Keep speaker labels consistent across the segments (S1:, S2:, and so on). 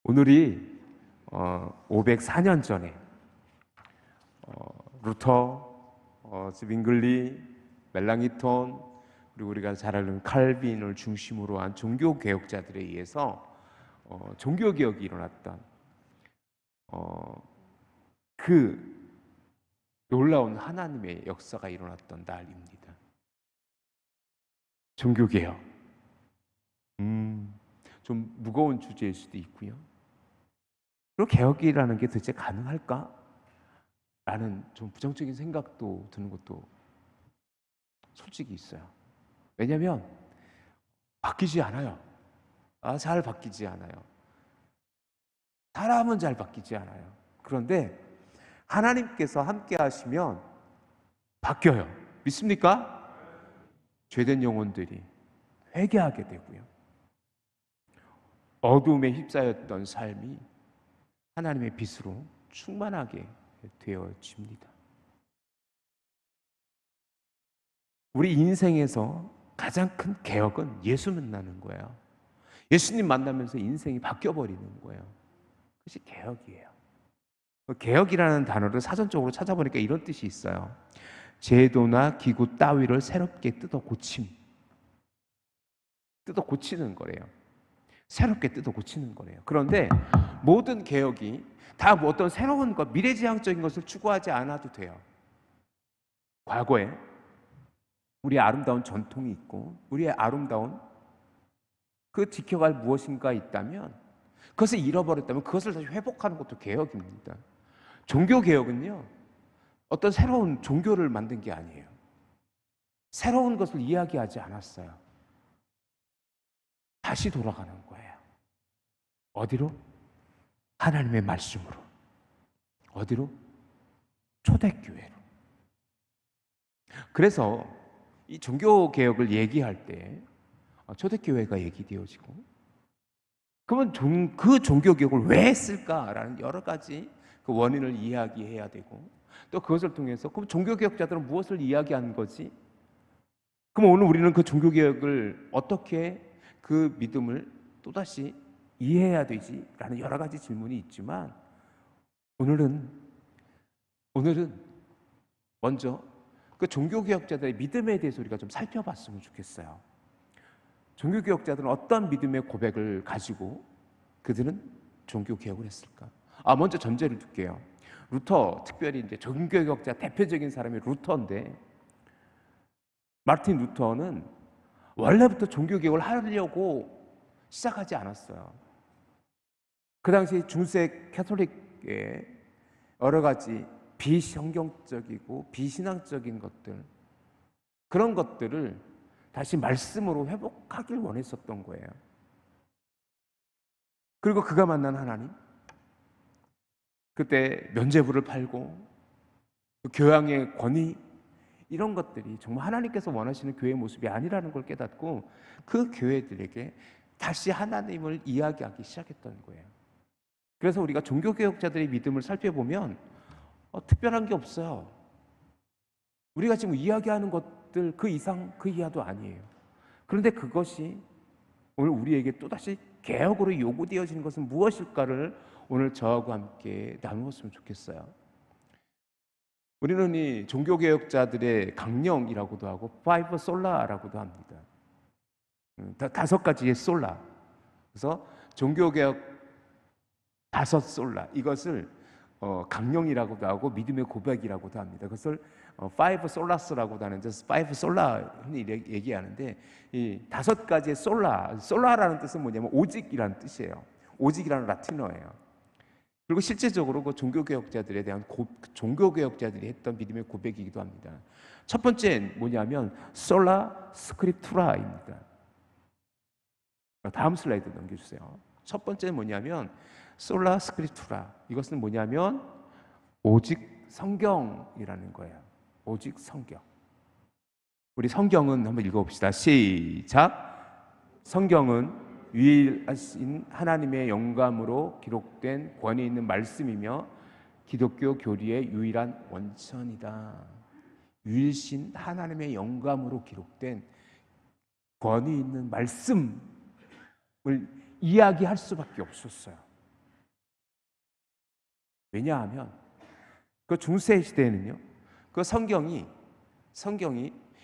S1: 오늘이 504년 전에 루터, 윙글리, 멜랑이톤, 그리고 우리가 잘 아는 칼빈을 중심으로 한 종교 개혁자들에 의해서 종교 개혁이 일어났던 그 놀라운 하나님의 역사가 일어났던 날입니다. 종교 개혁. 좀 무거운 주제일 수도 있고요. 그리고 개혁이라는 게 도대체 가능할까? 라는 좀 부정적인 생각도 드는 것도 솔직히 있어요. 왜냐하면 바뀌지 않아요. 잘 바뀌지 않아요. 사람은 잘 바뀌지 않아요. 그런데 하나님께서 함께 하시면 바뀌어요. 믿습니까? 죄된 영혼들이 회개하게 되고요. 어둠에 휩싸였던 삶이 하나님의 빛으로 충만하게 되어집니다. 우리 인생에서 가장 큰 개혁은 예수 만나는 거예요. 예수님 만나면서 인생이 바뀌어버리는 거예요. 그것이 개혁이에요. 개혁이라는 단어를 사전적으로 찾아보니까 이런 뜻이 있어요. 제도나 기구 따위를 새롭게 뜯어 고침. 뜯어 고치는 거래요. 새롭게 뜯어 고치는 거래요. 그런데 모든 개혁이 다 어떤 새로운 것, 미래지향적인 것을 추구하지 않아도 돼요. 과거에 우리의 아름다운 전통이 있고 우리의 아름다운 그 지켜갈 무엇인가 있다면, 그것을 잃어버렸다면 그것을 다시 회복하는 것도 개혁입니다. 종교개혁은요, 어떤 새로운 종교를 만든 게 아니에요. 새로운 것을 이야기하지 않았어요. 다시 돌아가는 거예요. 어디로? 하나님의 말씀으로. 어디로? 초대교회로. 그래서 이 종교개혁을 얘기할 때 초대교회가 얘기되어지고, 그러면 그 종교개혁을 왜 했을까라는 여러 가지 그 원인을 이야기해야 되고, 또 그것을 통해서 그럼 종교개혁자들은 무엇을 이야기한 거지? 그럼 오늘 우리는 그 종교개혁을 어떻게 그 믿음을 또다시 이해해야 되지? 라는 여러 가지 질문이 있지만, 오늘은 먼저 그 종교개혁자들의 믿음에 대해서 우리가 좀 살펴봤으면 좋겠어요. 종교개혁자들은 어떤 믿음의 고백을 가지고 그들은 종교개혁을 했을까? 먼저 전제를 둘게요. 루터, 특별히 이제 종교개혁자 대표적인 사람이 루터인데, 마르틴 루터는 원래부터 종교개혁을 하려고 시작하지 않았어요. 그 당시 중세 캐톨릭의 여러 가지 비성경적이고 비신앙적인 것들, 그런 것들을 다시 말씀으로 회복하길 원했었던 거예요. 그리고 그가 만난 하나님, 그때 면죄부를 팔고 교양의 권위, 이런 것들이 정말 하나님께서 원하시는 교회의 모습이 아니라는 걸 깨닫고 그 교회들에게 다시 하나님을 이야기하기 시작했던 거예요. 그래서 우리가 종교개혁자들의 믿음을 살펴보면 특별한 게 없어요. 우리가 지금 이야기하는 것들 그 이상 그 이하도 아니에요. 그런데 그것이 오늘 우리에게 또다시 개혁으로 요구되어지는 것은 무엇일까를 오늘 저하고 함께 나누었으면 좋겠어요. 우리는 이 종교개혁자들의 강령이라고도 하고 파이브 솔라라고도 합니다. 5가지의 솔라. 그래서 종교개혁 5 솔라, 이것을 강령이라고도 하고 믿음의 고백이라고도 합니다. 그것을 파이브 솔라스라고도 하는데, 파이브 솔라 흔히 얘기하는데, 이 5가지의 솔라라는 뜻은 뭐냐면 오직이라는 뜻이에요. 오직이라는 라틴어예요. 그리고 실제적으로 그 종교개혁자들에 대한 종교개혁자들이 했던 믿음의 고백이기도 합니다. 첫 번째 뭐냐면 솔라 스크립투라입니다. 다음 슬라이드 넘겨주세요. 첫 번째는 뭐냐면 솔라 스크립투라. 이것은 뭐냐면 오직 성경이라는 거예요. 오직 성경. 우리 성경은 한번 읽어봅시다. 시작. 성경은 유일하신 하나님의 영감으로 기록된 권위 있는 말씀이며 기독교 교리의 유일한 원천이다. 유일신 하나님의 영감으로 기록된 권위 있는 말씀을 이야기할 수밖에 없었어요. 왜냐하면 그 중세 시대에는요, 그 성경이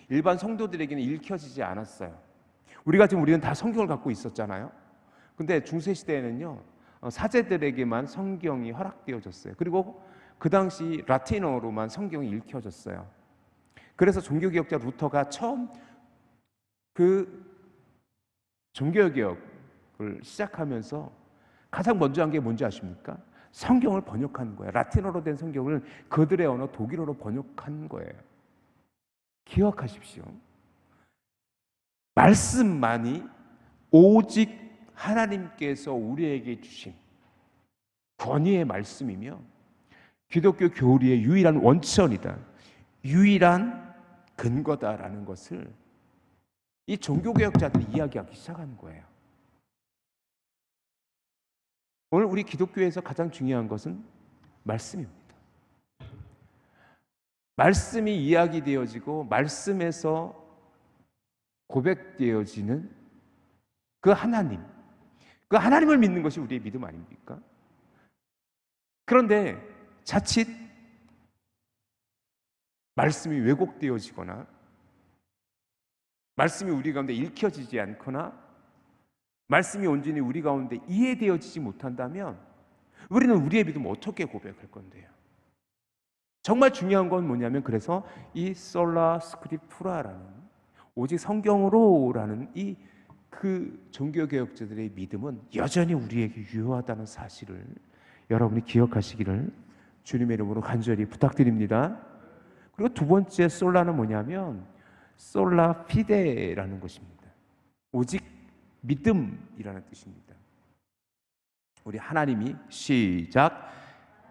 S1: 일반 성도들에게는 읽혀지지 않았어요. 우리는 다 성경을 갖고 있었잖아요. 근데 중세 시대에는요, 사제들에게만 성경이 허락되어졌어요. 그리고 그 당시 라틴어로만 성경이 읽혀졌어요. 그래서 종교개혁자 루터가 처음 그 종교개혁을 시작하면서 가장 먼저 한 게 뭔지 아십니까? 성경을 번역한 거예요. 라틴어로 된 성경을 그들의 언어 독일어로 번역한 거예요. 기억하십시오. 말씀만이 오직 하나님께서 우리에게 주신 권위의 말씀이며 기독교 교리의 유일한 원천이다, 유일한 근거다라는 것을 이 종교개혁자들이 이야기하기 시작하는 거예요. 오늘 우리 기독교에서 가장 중요한 것은 말씀입니다. 말씀이 이야기되어지고 말씀에서 고백되어지는 그 하나님을 믿는 것이 우리의 믿음 아닙니까? 그런데 자칫 말씀이 왜곡되어지거나 말씀이 우리 가운데 읽혀지지 않거나 말씀이 온전히 우리 가운데 이해되어지지 못한다면 우리는 우리의 믿음을 어떻게 고백할 건데요? 정말 중요한 건 뭐냐면, 그래서 이 솔라 스크립투라라는 오직 성경으로라는 이 그 종교개혁자들의 믿음은 여전히 우리에게 유효하다는 사실을 여러분이 기억하시기를 주님의 이름으로 간절히 부탁드립니다. 그리고 두 번째 솔라는 뭐냐면 솔라 피데라는 것입니다. 오직 믿음이라는 뜻입니다. 우리 하나님이 시작.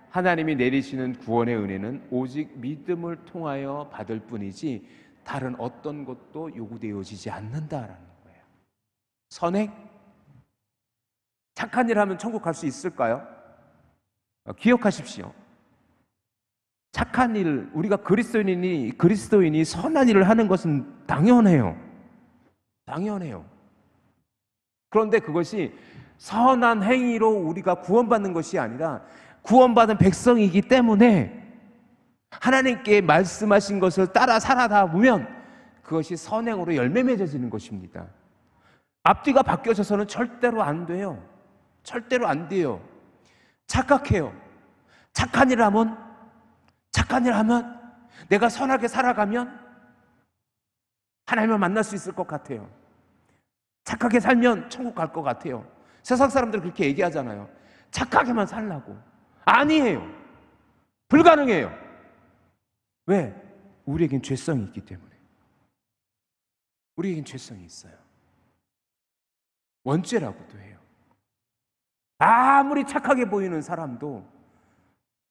S1: 하나님이 내리시는 구원의 은혜는 오직 믿음을 통하여 받을 뿐이지 다른 어떤 것도 요구되어지지 않는다라는 거예요. 선행? 착한 일 하면 천국 갈 수 있을까요? 기억하십시오. 착한 일, 우리가 그리스도인이 선한 일을 하는 것은 당연해요. 그런데 그것이 선한 행위로 우리가 구원받는 것이 아니라 구원받은 백성이기 때문에 하나님께 말씀하신 것을 따라 살아다 보면 그것이 선행으로 열매 맺어지는 것입니다. 앞뒤가 바뀌어져서는 절대로 안 돼요. 착각해요. 착한 일 하면 내가 선하게 살아가면 하나님을 만날 수 있을 것 같아요. 착하게 살면 천국 갈 것 같아요. 세상 사람들 그렇게 얘기하잖아요. 착하게만 살라고. 아니에요. 불가능해요. 왜? 우리에겐 죄성이 있기 때문에. 우리에겐 죄성이 있어요. 원죄라고도 해요. 아무리 착하게 보이는 사람도,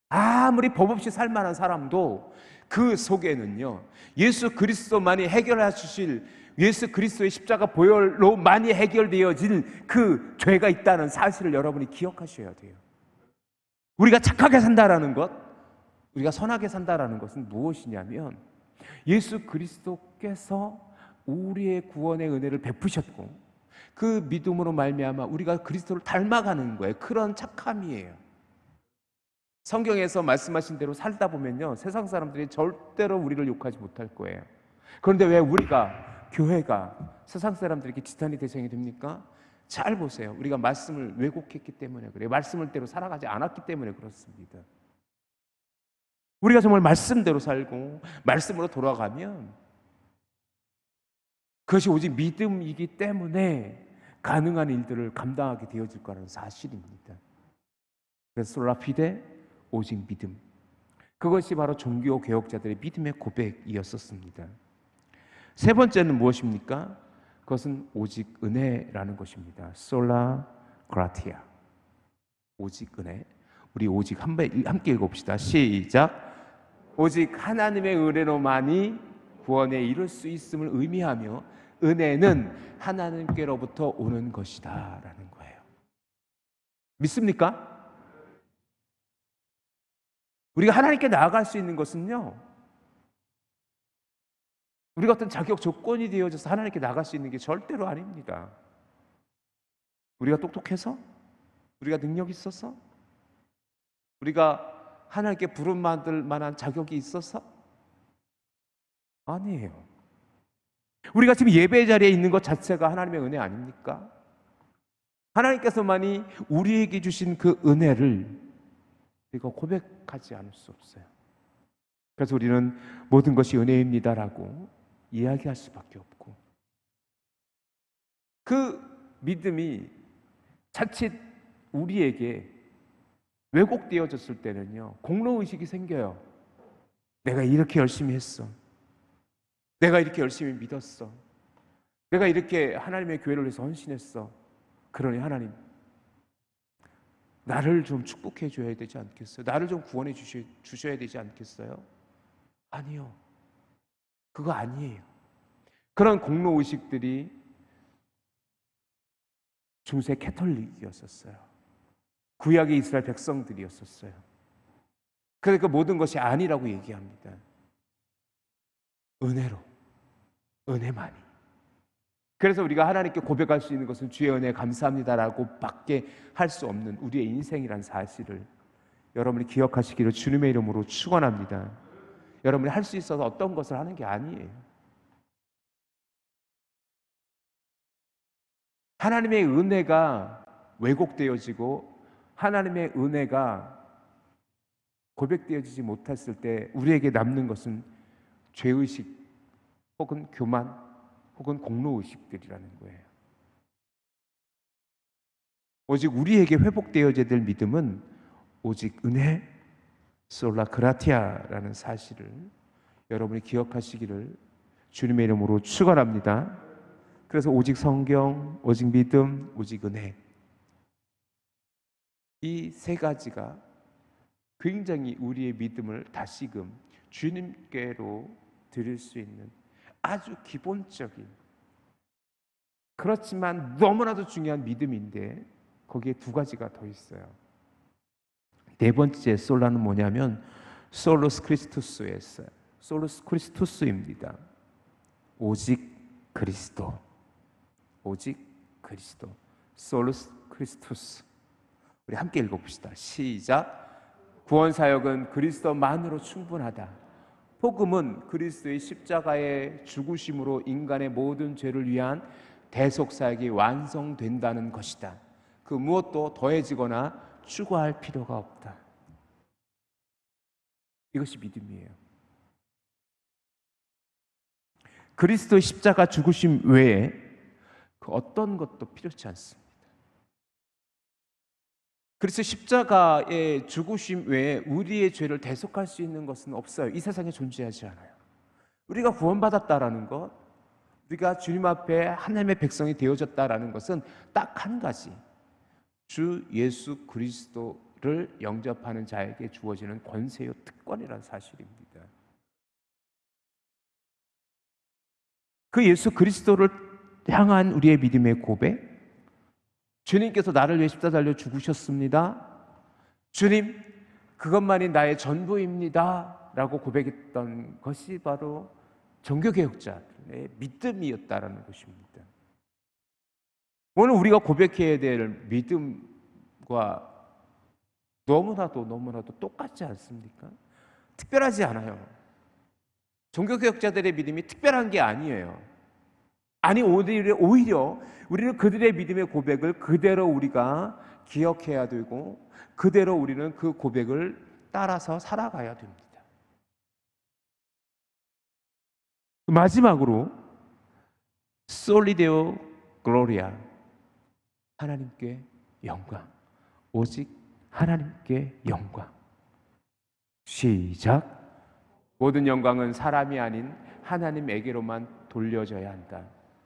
S1: 아무리 법 없이 살 만한 사람도 그 속에는요, 예수 그리스도만이 해결해 주실, 예수 그리스도의 십자가 보혈로만이 해결되어질 그 죄가 있다는 사실을 여러분이 기억하셔야 돼요. 우리가 착하게 산다라는 것, 우리가 선하게 산다라는 것은 무엇이냐면 예수 그리스도께서 우리의 구원의 은혜를 베푸셨고 그 믿음으로 말미암아 우리가 그리스도를 닮아가는 거예요. 그런 착함이에요. 성경에서 말씀하신 대로 살다 보면요, 세상 사람들이 절대로 우리를 욕하지 못할 거예요. 그런데 왜 우리가, 교회가 세상 사람들에게 지탄이 대상이 됩니까? 잘 보세요. 우리가 말씀을 왜곡했기 때문에 그래요. 말씀을 대로 살아가지 않았기 때문에 그렇습니다. 우리가 정말 말씀대로 살고 말씀으로 돌아가면 그것이 오직 믿음이기 때문에 가능한 일들을 감당하게 되어질 거라는 사실입니다. 그래서 솔라피데, 오직 믿음. 그것이 바로 종교 개혁자들의 믿음의 고백이었었습니다. 세 번째는 무엇입니까? 그것은 오직 은혜라는 것입니다. 솔라 그라티아. 오직 은혜. 우리 오직 함께 읽어봅시다. 시작. 오직 하나님의 은혜로만이 구원에 이를 수 있음을 의미하며 은혜는 하나님께로부터 오는 것이다 라는 거예요. 믿습니까? 우리가 하나님께 나아갈 수 있는 것은요, 우리가 어떤 자격 조건이 되어져서 하나님께 나갈 수 있는 게 절대로 아닙니다. 우리가 똑똑해서, 우리가 능력 있어서, 우리가 하나님께 부름받을 만한 자격이 있어서? 아니에요. 우리가 지금 예배 자리에 있는 것 자체가 하나님의 은혜 아닙니까? 하나님께서만이 우리에게 주신 그 은혜를 우리가 고백하지 않을 수 없어요. 그래서 우리는 모든 것이 은혜입니다라고 이야기할 수밖에 없고, 그 믿음이 자칫 우리에게 왜곡되어졌을 때는요, 공로의식이 생겨요. 내가 이렇게 열심히 했어. 내가 이렇게 열심히 믿었어. 내가 이렇게 하나님의 교회를 위해서 헌신했어. 그러니 하나님, 나를 좀 축복해 줘야 되지 않겠어요? 나를 좀 구원해 주셔야 되지 않겠어요? 아니요. 그거 아니에요. 그런 공로의식들이 중세 캐톨릭이었었어요. 구약의 이스라엘 백성들이었었어요. 그러니까 모든 것이 아니라고 얘기합니다. 은혜로, 은혜만이. 그래서 우리가 하나님께 고백할 수 있는 것은 주의 은혜에 감사합니다라고 밖에 할 수 없는 우리의 인생이란 사실을 여러분이 기억하시기를 주님의 이름으로 축원합니다. 여러분이 할 수 있어서 어떤 것을 하는 게 아니에요. 하나님의 은혜가 왜곡되어지고 하나님의 은혜가 고백되어지지 못했을 때 우리에게 남는 것은 죄의식 혹은 교만 혹은 공로의식들이라는 거예요. 오직 우리에게 회복되어져야 될 믿음은 오직 은혜, 솔라 그라티아라는 사실을 여러분이 기억하시기를 주님의 이름으로 축원합니다. 그래서 오직 성경, 오직 믿음, 오직 은혜, 이 세 가지가 굉장히 우리의 믿음을 다시금 주님께로 드릴 수 있는 아주 기본적인, 그렇지만 너무나도 중요한 믿음인데 거기에 두 가지가 더 있어요. 네 번째 솔라는 뭐냐면 솔로스 크리스투스였어요. 솔로스 크리스투스입니다. 오직 그리스도, 오직 그리스도, 솔로스 크리스투스. 우리 함께 읽어봅시다. 시작. 구원 사역은 그리스도만으로 충분하다. 복음은 그리스도의 십자가의 죽으심으로 인간의 모든 죄를 위한 대속 사역이 완성된다는 것이다. 그 무엇도 더해지거나 추가할 필요가 없다. 이것이 믿음이에요. 그리스도의 십자가 죽으심 외에 그 어떤 것도 필요치 않습니다. 그래서 십자가의 죽으심 외에 우리의 죄를 대속할 수 있는 것은 없어요. 이 세상에 존재하지 않아요. 우리가 구원받았다라는 것, 우리가 주님 앞에 하나님의 백성이 되어졌다라는 것은 딱 한 가지, 주 예수 그리스도를 영접하는 자에게 주어지는 권세요 특권이라는 사실입니다. 그 예수 그리스도를 향한 우리의 믿음의 고백, 주님께서 나를 위해 십자가 달려 죽으셨습니다. 주님, 그것만이 나의 전부입니다. 라고 고백했던 것이 바로 종교개혁자들의 믿음이었다라는 것입니다. 오늘 우리가 고백해야 될 믿음과 너무나도 똑같지 않습니까? 특별하지 않아요. 종교개혁자들의 믿음이 특별한 게 아니에요. 아니, 오히려 우리는 그들의 믿음의 고백을 그대로 우리가 기억해야 되고 그대로 우리는 그 고백을 따라서 살아가야 됩니다. 마지막으로 솔리데오 글로리아, 하나님께 영광, 오직 하나님께 영광. 시작. 모든 영광은 사람이 아닌 하나님에게로만 돌려져야 한다.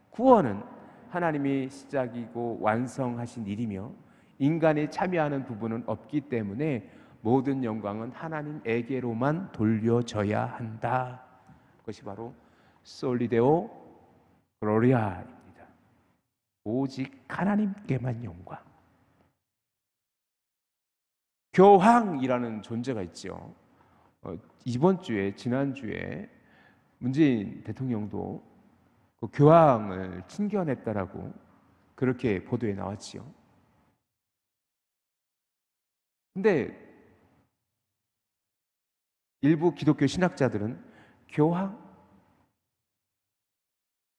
S1: 구원은 하나님이 시작이고 완성하신 일이며 인간이 참여하는 부분은 없기 때문에 모든 영광은 하나님에게로만 돌려져야 한다. 그것이 바로 솔리데오 글로리아입니다. 오직 하나님께만 영광. 교황이라는 존재가 있죠. 지난주에 문재인 대통령도 그 교황을 친견했다라고 그렇게 보도에 나왔지요. 근데 일부 기독교 신학자들은 교황,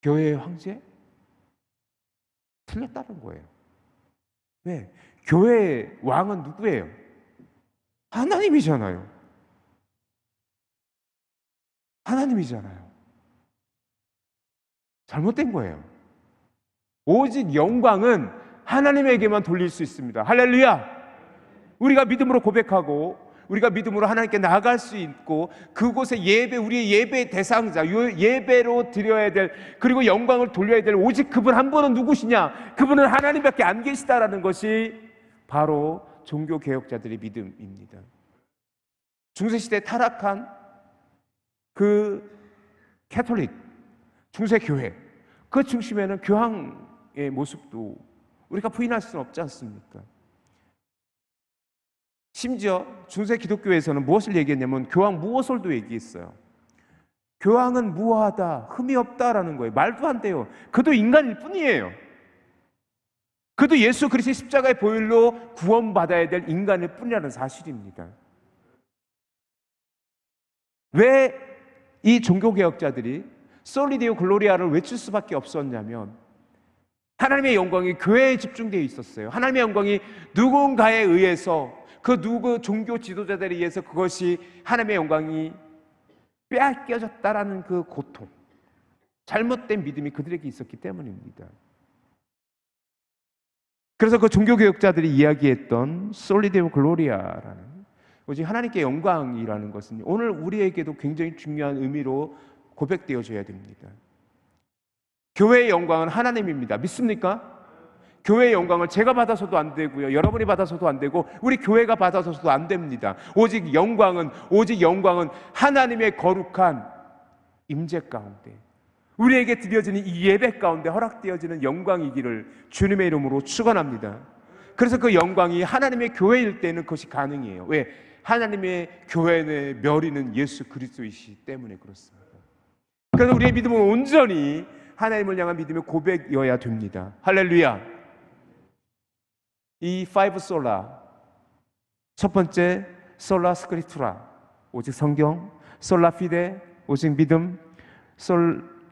S1: 교회의 황제? 틀렸다는 거예요. 왜? 교회의 왕은 누구예요? 하나님이잖아요. 하나님이잖아요. 잘못된 거예요. 오직 영광은 하나님에게만 돌릴 수 있습니다. 할렐루야! 우리가 믿음으로 고백하고 우리가 믿음으로 하나님께 나아갈 수 있고 그곳에 예배, 우리의 예배의 대상자, 예배로 드려야 될, 그리고 영광을 돌려야 될 오직 그분 한 분은 누구시냐? 그분은 하나님밖에 안 계시다라는 것이 바로 종교개혁자들의 믿음입니다. 중세시대에 타락한 그 캐톨릭, 중세교회, 그 중심에는 교황의 모습도 우리가 부인할 수는 없지 않습니까? 심지어 중세 기독교에서는 무엇을 얘기했냐면 교황 무호설도 얘기했어요. 교황은 무하다, 흠이 없다라는 거예요. 말도 안 돼요. 그도 인간일 뿐이에요. 그도 예수 그리스도의 십자가의 보혈로 구원받아야 될 인간일 뿐이라는 사실입니다. 왜 이 종교개혁자들이 솔리데오 글로리아를 외칠 수밖에 없었냐면 하나님의 영광이 교회에 집중되어 있었어요. 하나님의 영광이 누군가에 의해서, 그 누구 종교 지도자들에 의해서 그것이 하나님의 영광이 빼앗겨졌다라는 그 고통, 잘못된 믿음이 그들에게 있었기 때문입니다. 그래서 그 종교개혁자들이 이야기했던 솔리데오 글로리아라는, 오직 하나님께 영광이라는 것은 오늘 우리에게도 굉장히 중요한 의미로 고백되어져야 됩니다. 교회의 영광은 하나님입니다. 믿습니까? 교회의 영광을 제가 받아서도 안 되고요, 여러분이 받아서도 안 되고, 우리 교회가 받아서도 안 됩니다. 오직 영광은 하나님의 거룩한 임재 가운데, 우리에게 드려지는 이 예배 가운데 허락되어지는 영광이기를 주님의 이름으로 축원합니다. 그래서 그 영광이 하나님의 교회일 때는 그것이 가능해요. 왜? 하나님의 교회의 멸이는 예수 그리스도이시기 때문에 그렇습니다. 그래서 우리의 믿음은 온전히 하나님을 향한 믿음의 고백이어야 됩니다. 할렐루야. 이 파이브 솔라, 첫 번째 솔라 스크립투라, 오직 성경, 솔라 피데, 오직 믿음,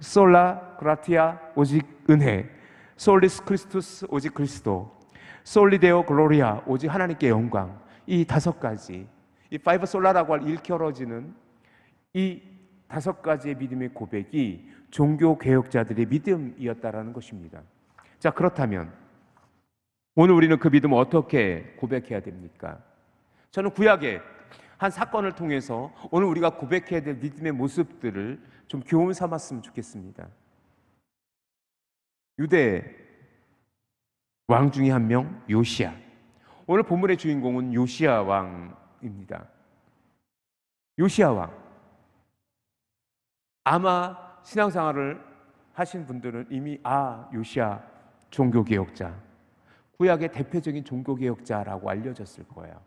S1: 솔라 그라티아, 오직 은혜, 솔리스 크리스투스, 오직 그리스도, 솔리데오 글로리아, 오직 하나님께 영광. 이 다섯 가지, 이 파이브 솔라라고 일컬어지는 이 다섯 가지의 믿음의 고백이 종교 개혁자들의 믿음이었다라는 것입니다. 자, 그렇다면 오늘 우리는 그 믿음을 어떻게 고백해야 됩니까? 저는 구약의 한 사건을 통해서 오늘 우리가 고백해야 될 믿음의 모습들을 좀 교훈 삼았으면 좋겠습니다. 유대 왕 중에 한 명, 요시야. 오늘 본문의 주인공은 요시야 왕입니다. 요시야 왕. 아마 신앙생활을 하신 분들은 이미 요시야 종교개혁자, 구약의 대표적인 종교개혁자라고 알려졌을 거예요.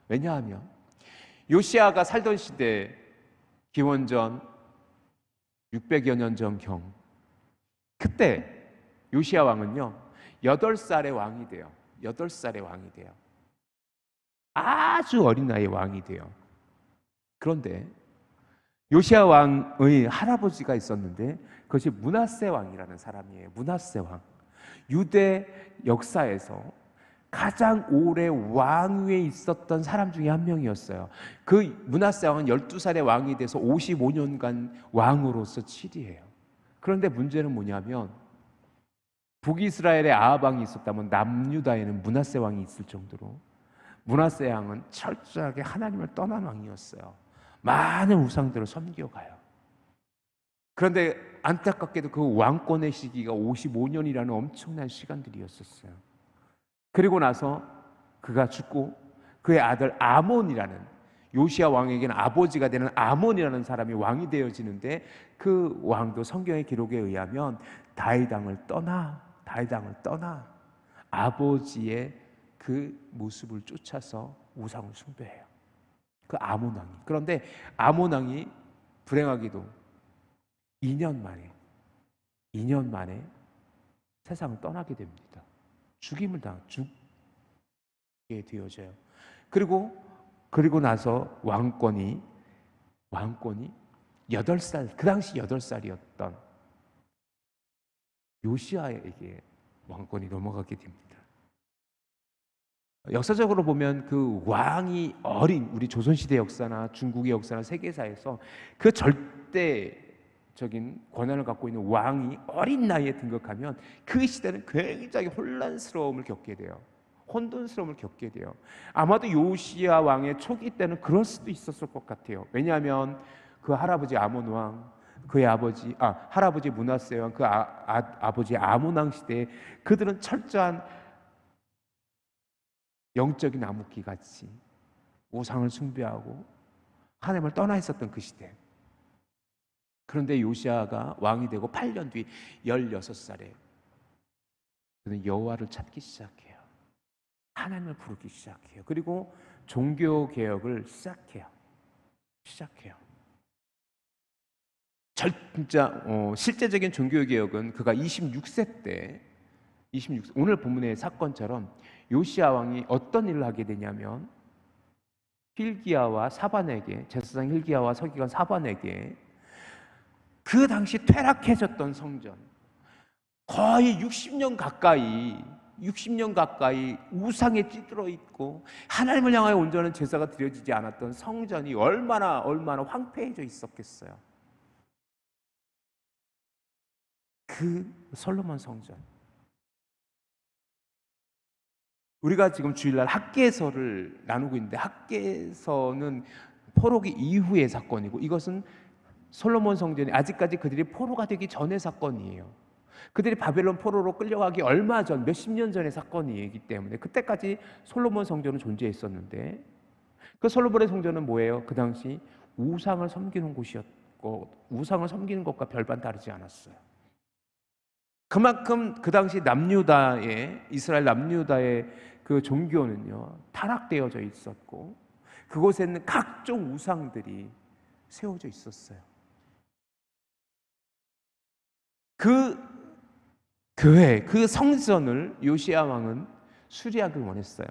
S1: 왜냐하면 요시야가 살던 시대, 기원전 600여 년 전경, 그때 요시야 왕은요 8살의 왕이 돼요. 8살의 왕이 돼요. 아주 어린 나이에 왕이 돼요. 그런데 요시야 왕의 할아버지가 있었는데 그것이 므낫세 왕이라는 사람이에요. 므낫세 왕. 유대 역사에서 가장 오래 왕위에 있었던 사람 중에 한 명이었어요. 그 므낫세 왕은 12살의 왕이 돼서 55년간 왕으로서 치리해요. 그런데 문제는 뭐냐면 북이스라엘에 아합 왕이 있었다면 남유다에는 므낫세 왕이 있을 정도로 므낫세 왕은 철저하게 하나님을 떠난 왕이었어요. 많은 우상들을 섬겨가요. 그런데 안타깝게도 그 왕권의 시기가 55년이라는 엄청난 시간들이었었어요. 그리고 나서 그가 죽고 그의 아들 아몬이라는, 요시야 왕에게는 아버지가 되는 아몬이라는 사람이 왕이 되어지는데, 그 왕도 성경의 기록에 의하면 다윗 왕을 떠나 아버지의 그 모습을 쫓아서 우상을 숭배해요. 그 아몬 왕이. 그런데 아몬 왕이 불행하게도 2년 만에 세상을 떠나게 됩니다. 죽게 되어져요. 그리고 나서 왕권이 왕권이 8살, 그 당시 8살이었던 요시아에게 왕권이 넘어가게 됩니다. 역사적으로 보면 그 왕이 어린 우리 조선시대 역사나 중국의 역사나 세계사에서 그 절대적인 권한을 갖고 있는 왕이 어린 나이에 등극하면 그 시대는 굉장히 혼란스러움을 겪게 돼요. 혼돈스러움을 겪게 돼요. 아마도 요시야 왕의 초기 때는 그럴 수도 있었을 것 같아요. 왜냐하면 그 할아버지 아몬 왕, 그의 할아버지 므낫세 왕, 그 아버지 아몬 왕 시대에 그들은 철저한 영적인 암흑기 같이 우상을 숭배하고 하나님을 떠나 있었던 그 시대. 그런데 요시아가 왕이 되고 8년 뒤 16살에 그는 여호와를 찾기 시작해요. 하나님을 부르기 시작해요. 그리고 종교 개혁을 시작해요. 진짜 실제적인 종교 개혁은 그가 26세 때 오늘 본문의 사건처럼 요시야 왕이 어떤 일을 하게 되냐면 힐기야와 사반에게, 제사장 힐기야와 서기관 사반에게 그 당시 퇴락해졌던 성전, 거의 60년 가까이 우상에 찌들어 있고 하나님을 향하여 온전한 제사가 드려지지 않았던 성전이 얼마나 황폐해져 있었겠어요. 그 솔로몬 성전, 우리가 지금 주일날 학개서를 나누고 있는데 학개서는 포로기 이후의 사건이고 이것은 솔로몬 성전이 아직까지 그들이 포로가 되기 전의 사건이에요. 그들이 바벨론 포로로 끌려가기 얼마 전, 몇십 년 전의 사건이기 때문에 그때까지 솔로몬 성전은 존재했었는데 그 솔로몬의 성전은 뭐예요? 그 당시 우상을 섬기는 곳이었고 우상을 섬기는 것과 별반 다르지 않았어요. 그만큼 그 당시 이스라엘 남유다의 그 종교는요 타락되어져 있었고 그곳에는 각종 우상들이 세워져 있었어요. 그 교회, 그 성전을 요시야 왕은 수리하길 원했어요.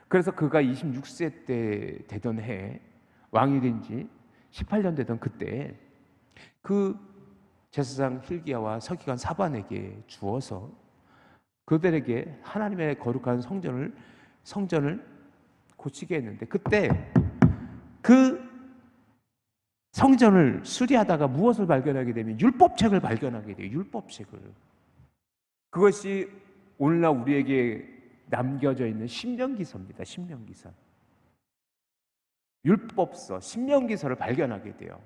S1: 그래서 그가 26세 때 되던 해에 왕이 된 지 18년 되던 그때 그 제사장 힐기야와 서기관 사반에게 주어서 그들에게 하나님의 거룩한 성전을 고치게 했는데 그때 그 성전을 수리하다가 무엇을 발견하게 되면 율법책을 발견하게 돼요. 율법책을. 그것이 오늘날 우리에게 남겨져 있는 신명기서입니다. 신명기서. 율법서, 신명기서를 발견하게 돼요.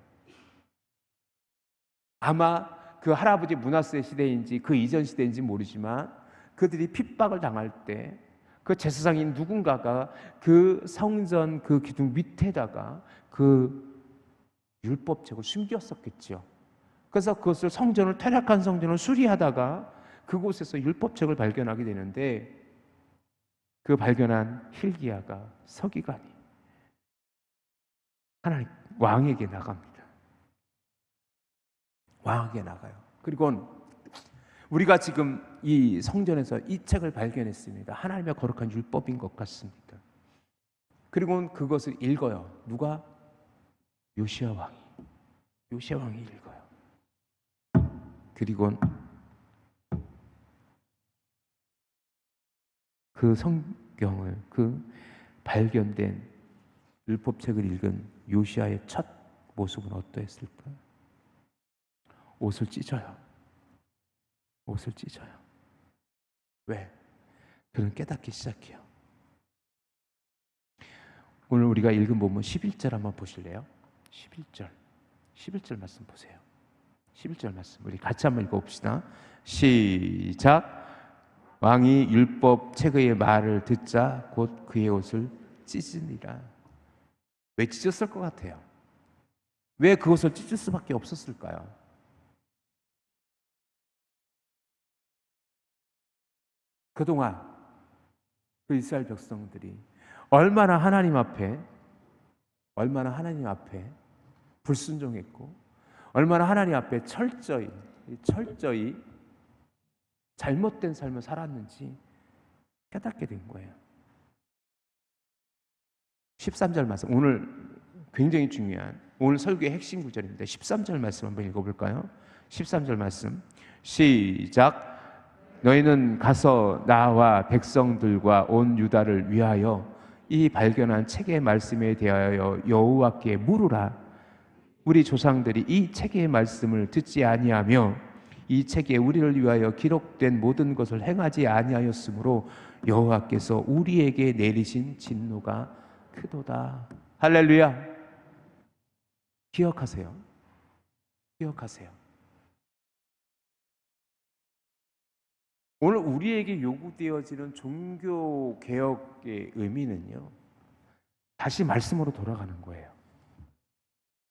S1: 아마 그 할아버지 므낫세 시대인지 그 이전 시대인지 모르지만 그들이 핍박을 당할 때 그 제사장인 누군가가 그 성전 그 기둥 밑에다가 그 율법책을 숨겼었겠죠. 그래서 그것을 퇴락한 성전을 수리하다가 그곳에서 율법책을 발견하게 되는데 그 발견한 힐기야가 서기관이 하나님 왕에게 나갑니다. 왕에게 나가요. 그리고 우리가 지금 이 성전에서 이 책을 발견했습니다. 하나님의 거룩한 율법인 것 같습니다. 그리고 그것을 읽어요. 누가? 요시야 왕이 읽어요. 그리고 그 성경을, 그 발견된 율법책을 읽은 요시야의 첫 모습은 어떠했을까요? 옷을 찢어요. 왜? 그는 깨닫기 시작해요. 오늘 우리가 읽은 본문 11절 한번 보실래요? 11절 말씀 보세요. 11절 말씀 우리 같이 한번 읽어봅시다. 시작. 왕이 율법 책의 말을 듣자 곧 그의 옷을 찢으니라. 왜 찢었을 것 같아요? 왜 그것을 찢을 수밖에 없었을까요? 그동안 그 이스라엘 백성들이 얼마나 하나님 앞에 불순종했고 얼마나 하나님 앞에 철저히 잘못된 삶을 살았는지 깨닫게 된 거예요. 13절 말씀 오늘 굉장히 중요한 오늘 설교의 핵심 구절입니다. 13절 말씀 한번 읽어볼까요? 13절 말씀 시작. 너희는 가서 나와 백성들과 온 유다를 위하여 이 발견한 책의 말씀에 대하여 여호와께 물으라. 우리 조상들이 이 책의 말씀을 듣지 아니하며 이 책에 우리를 위하여 기록된 모든 것을 행하지 아니하였으므로 여호와께서 우리에게 내리신 진노가 크도다. 할렐루야. 기억하세요. 기억하세요. 오늘 우리에게 요구되어지는 종교 개혁의 의미는요, 다시 말씀으로 돌아가는 거예요.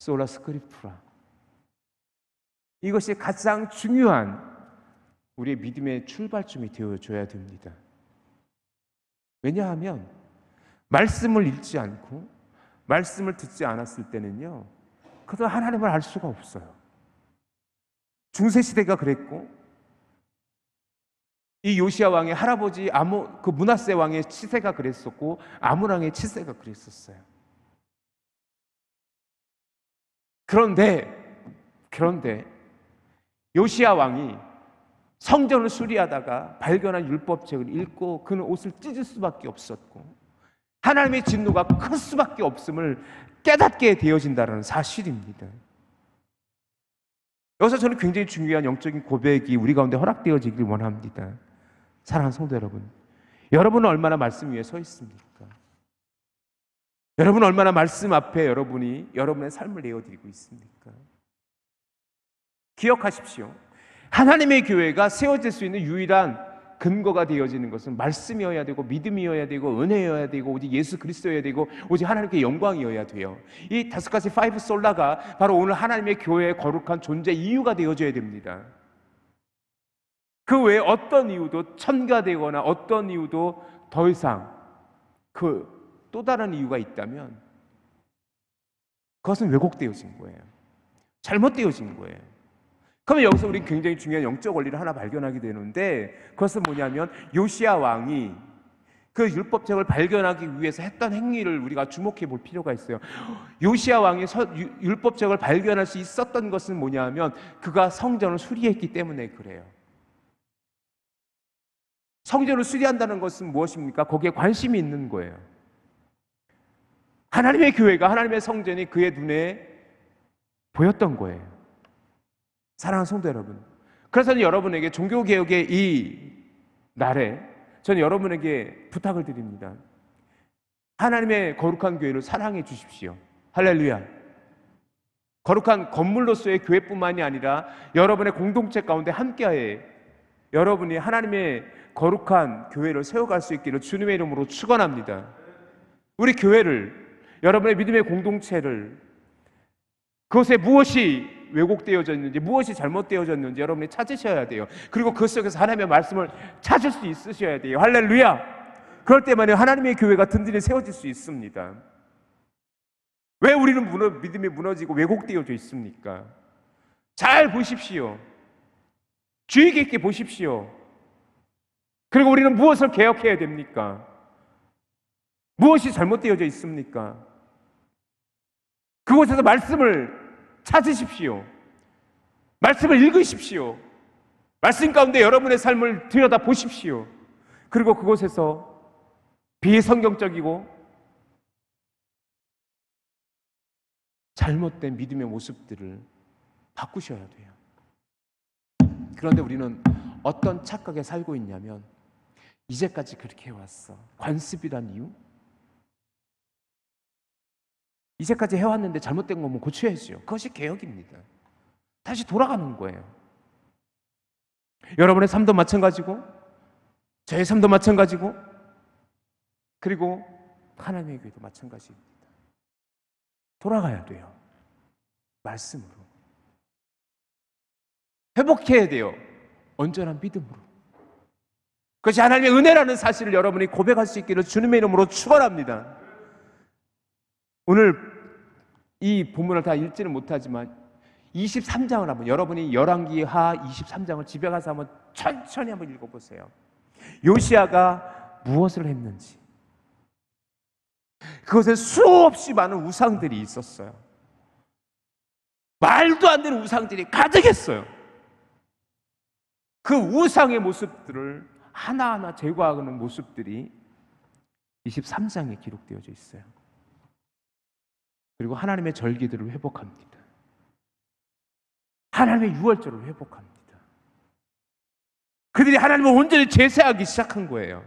S1: 솔라 스크립투라. 이것이 가장 중요한 우리의 믿음의 출발점이 되어줘야 됩니다. 왜냐하면 말씀을 읽지 않고 말씀을 듣지 않았을 때는요, 그도 하나님을 알 수가 없어요. 중세시대가 그랬고, 이 요시야 왕의 할아버지 그 므낫세 왕의 치세가 그랬었고, 아몬 왕의 치세가 그랬었어요. 그런데 요시야 왕이 성전을 수리하다가 발견한 율법책을 읽고 그는 옷을 찢을 수밖에 없었고 하나님의 진노가 클 수밖에 없음을 깨닫게 되어진다는 사실입니다. 여기서 저는 굉장히 중요한 영적인 고백이 우리 가운데 허락되어지길 원합니다. 사랑하는 성도 여러분, 여러분은 얼마나 말씀 위에 서 있습니까? 여러분은 얼마나 말씀 앞에 여러분이 여러분의 삶을 내어드리고 있습니까? 기억하십시오. 하나님의 교회가 세워질 수 있는 유일한 근거가 되어지는 것은 말씀이어야 되고 믿음이어야 되고 은혜여야 되고 오직 예수 그리스도여야 되고 오직 하나님께 영광이어야 돼요. 이 다섯 가지 파이브 솔라가 바로 오늘 하나님의 교회의 거룩한 존재 이유가 되어져야 됩니다. 그 외에 어떤 이유도 첨가되거나 어떤 이유도 더 이상 또 다른 이유가 있다면 그것은 왜곡되어진 거예요. 잘못되어진 거예요. 그러면 여기서 우리 굉장히 중요한 영적 원리를 하나 발견하게 되는데 그것은 뭐냐면 요시야 왕이 그 율법책을 발견하기 위해서 했던 행위를 우리가 주목해 볼 필요가 있어요. 요시야 왕이 율법책을 발견할 수 있었던 것은 뭐냐면 그가 성전을 수리했기 때문에 그래요. 성전을 수리한다는 것은 무엇입니까? 거기에 관심이 있는 거예요. 하나님의 교회가 하나님의 성전이 그의 눈에 보였던 거예요. 사랑하는 성도 여러분, 그래서 저는 여러분에게 종교개혁의 이 날에 저는 여러분에게 부탁을 드립니다. 하나님의 거룩한 교회를 사랑해 주십시오. 할렐루야. 거룩한 건물로서의 교회뿐만이 아니라 여러분의 공동체 가운데 함께하여 여러분이 하나님의 거룩한 교회를 세워갈 수 있기를 주님의 이름으로 축원합니다. 우리 교회를, 여러분의 믿음의 공동체를 그것에 무엇이 왜곡되어졌는지 무엇이 잘못되어졌는지 여러분이 찾으셔야 돼요. 그리고 그 속에서 하나님의 말씀을 찾을 수 있으셔야 돼요. 할렐루야. 그럴 때만이 하나님의 교회가 든든히 세워질 수 있습니다. 왜 우리는 믿음이 무너지고 왜곡되어져 있습니까? 잘 보십시오. 주의 깊게 보십시오. 그리고 우리는 무엇을 개혁해야 됩니까? 무엇이 잘못되어져 있습니까? 그곳에서 말씀을 찾으십시오. 말씀을 읽으십시오. 말씀 가운데 여러분의 삶을 들여다 보십시오. 그리고 그곳에서 비성경적이고 잘못된 믿음의 모습들을 바꾸셔야 돼요. 그런데 우리는 어떤 착각에 살고 있냐면 이제까지 그렇게 해왔어. 관습이란 이유? 이제까지 해왔는데 잘못된 거면 고쳐야죠. 그것이 개혁입니다. 다시 돌아가는 거예요. 여러분의 삶도 마찬가지고 저의 삶도 마찬가지고 그리고 하나님의 교회도 마찬가지입니다. 돌아가야 돼요. 말씀으로. 회복해야 돼요. 온전한 믿음으로. 그것이 하나님의 은혜라는 사실을 여러분이 고백할 수 있기를 주님의 이름으로 축원합니다. 오늘 이 본문을 다 읽지는 못하지만 23장을 한번 여러분이 열왕기하 23장을 집에 가서 한번 천천히 한번 읽어보세요. 요시야가 무엇을 했는지. 그것에 수없이 많은 우상들이 있었어요. 말도 안 되는 우상들이 가득했어요. 그 우상의 모습들을 하나하나 제거하는 모습들이 23장에 기록되어져 있어요. 그리고 하나님의 절기들을 회복합니다. 하나님의 유월절을 회복합니다. 그들이 하나님을 온전히 제사하기 시작한 거예요.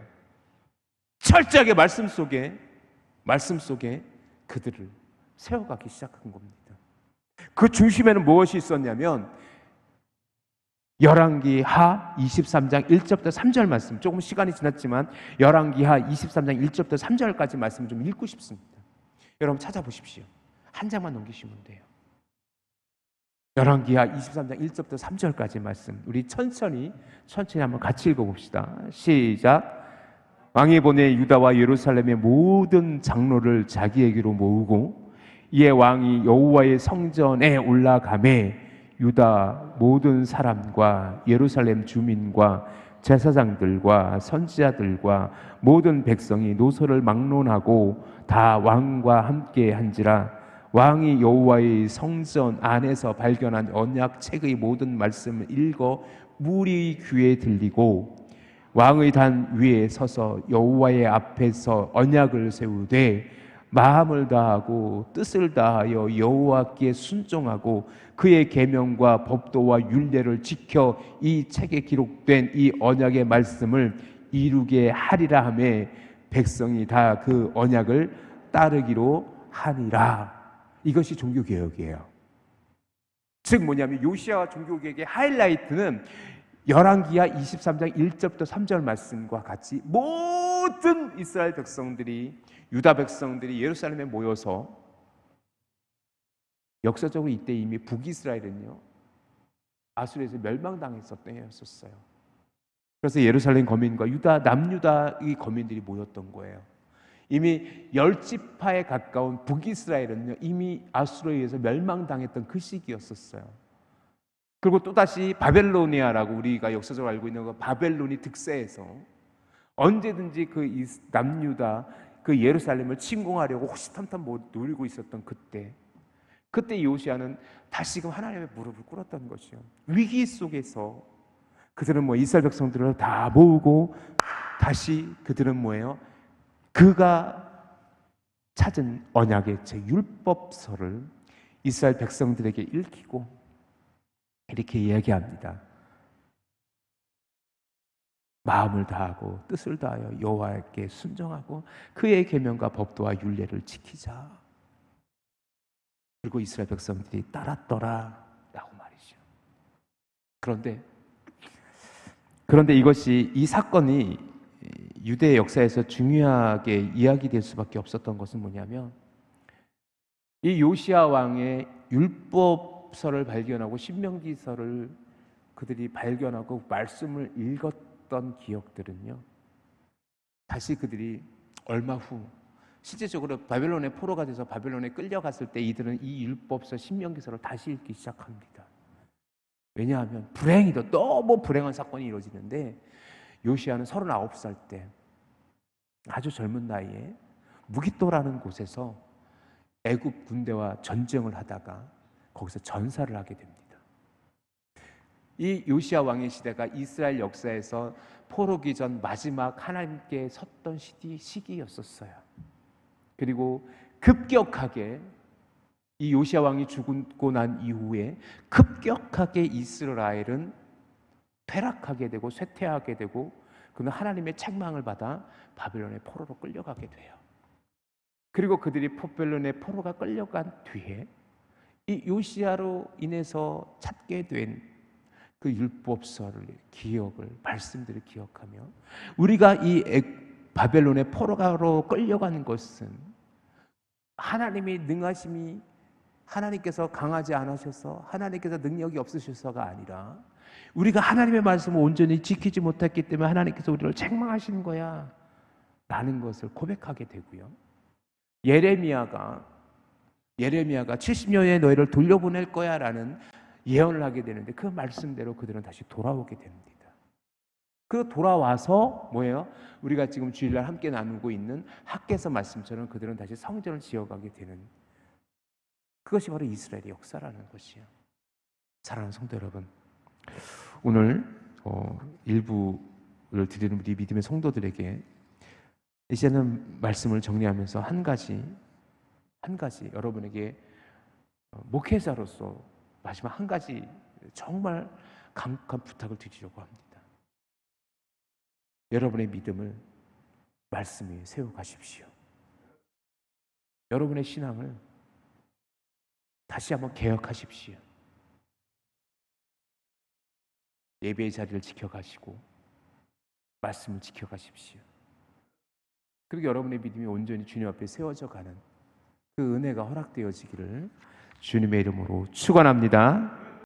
S1: 철저하게 말씀 속에 그들을 세워가기 시작한 겁니다. 그 중심에는 무엇이 있었냐면 열왕기하 23장 1절부터 3절 말씀, 조금 시간이 지났지만 열왕기하 23장 1절부터 3절까지 말씀을 좀 읽고 싶습니다. 여러분 찾아보십시오. 한 장만 넘기시면 돼요. 열왕기하 23장 1절부터 3절까지 말씀, 우리 천천히 한번 같이 읽어봅시다. 시작. 왕이 보내 유다와 예루살렘의 모든 장로를 자기에게로 모으고 이에 왕이 여호와의 성전에 올라가매 유다 모든 사람과 예루살렘 주민과 제사장들과 선지자들과 모든 백성이 노소를 막론하고 다 왕과 함께 한지라. 왕이 여호와의 성전 안에서 발견한 언약책의 모든 말씀을 읽어 무리 귀에 들리고 왕의 단 위에 서서 여호와의 앞에서 언약을 세우되 마음을 다하고 뜻을 다하여 여호와께 순종하고 그의 계명과 법도와 율례를 지켜 이 책에 기록된 이 언약의 말씀을 이루게 하리라 하며 백성이 다 그 언약을 따르기로 하니라. 이것이 종교개혁이에요. 즉 뭐냐면 요시야 종교개혁의 하이라이트는 열왕기하 23장 1절부터 3절 말씀과 같이 모든 이스라엘 백성들이, 유다 백성들이 예루살렘에 모여서, 역사적으로 이때 이미 북이스라엘은요 아수르에서 멸망당했었던 해였었어요. 그래서 예루살렘 거민과 유다 남유다의 거민들이 모였던 거예요. 이미 10지파에 가까운 북이스라엘은요 이미 아수르에 의해서 멸망당했던 그 시기였었어요. 그리고 또다시 바벨로니아라고 우리가 역사적으로 알고 있는 그 바벨론이 득세해서 언제든지 그 남유다 그 예루살렘을 침공하려고 호시탐탐 노리고 있었던 그때 요시아는 다시금 하나님의 무릎을 꿇었던 것이요. 위기 속에서 그들은 이스라엘 백성들을 다 모으고 다시 그들은 뭐예요? 그가 찾은 언약의 제 율법서를 이스라엘 백성들에게 읽히고 이렇게 이야기합니다. 마음을 다하고 뜻을 다하여 여호와께 순종하고 그의 계명과 법도와 율례를 지키자. 그리고 이스라엘 백성들이 따랐더라 라고 말이죠. 그런데 이 사건이 유대 역사에서 중요하게 이야기될 수밖에 없었던 것은 뭐냐면 이 요시야 왕의 율법서를 발견하고 신명기서를 그들이 발견하고 말씀을 읽었던 기억들은요 다시 그들이 얼마 후 실제적으로 바벨론의 포로가 돼서 바벨론에 끌려갔을 때 이들은 이 율법서 신명기서를 다시 읽기 시작합니다. 왜냐하면 너무 불행한 사건이 이루어지는데 요시야는 39살 때 아주 젊은 나이에 무깃도라는 곳에서 애굽 군대와 전쟁을 하다가 거기서 전사를 하게 됩니다. 이 요시야 왕의 시대가 이스라엘 역사에서 포로기 전 마지막 하나님께 섰던 시기였었어요. 그리고 급격하게 이 요시야 왕이 죽고 난 이후에 급격하게 이스라엘은 퇴락하게 되고 쇠퇴하게 되고 그는 하나님의 책망을 받아 바벨론의 포로로 끌려가게 돼요. 그리고 그들이 바벨론의 포로가 끌려간 뒤에 이 요시야로 인해서 찾게 된 그 율법서를 말씀들을 기억하며 우리가 이 바벨론의 포로가로 끌려가는 것은 하나님의 능하심이 하나님께서 강하지 않으셔서 하나님께서 능력이 없으셔서가 아니라 우리가 하나님의 말씀을 온전히 지키지 못했기 때문에 하나님께서 우리를 책망하시는 거야 라는 것을 고백하게 되고요. 예레미야가 70년에 너희를 돌려보낼 거야 라는 예언을 하게 되는데 그 말씀대로 그들은 다시 돌아오게 됩니다. 그 돌아와서 뭐예요? 우리가 지금 주일날 함께 나누고 있는 학개서 말씀처럼 그들은 다시 성전을 지어가게 되는 그것이 바로 이스라엘의 역사라는 것이요. 사랑하는 성도 여러분, 오늘 일부를 드리는 우리 믿음의 성도들에게 이제는 말씀을 정리하면서 한 가지 여러분에게 목회자로서 마지막 한 가지 정말 강력한 부탁을 드리려고 합니다. 여러분의 믿음을 말씀 위에 세워가십시오. 여러분의 신앙을 다시 한번 개혁하십시오. 예배의 자리를 지켜가시고 말씀을 지켜가십시오. 그리고 여러분의 믿음이 온전히 주님 앞에 세워져 가는 그 은혜가 허락되어지기를 주님의 이름으로 축원합니다.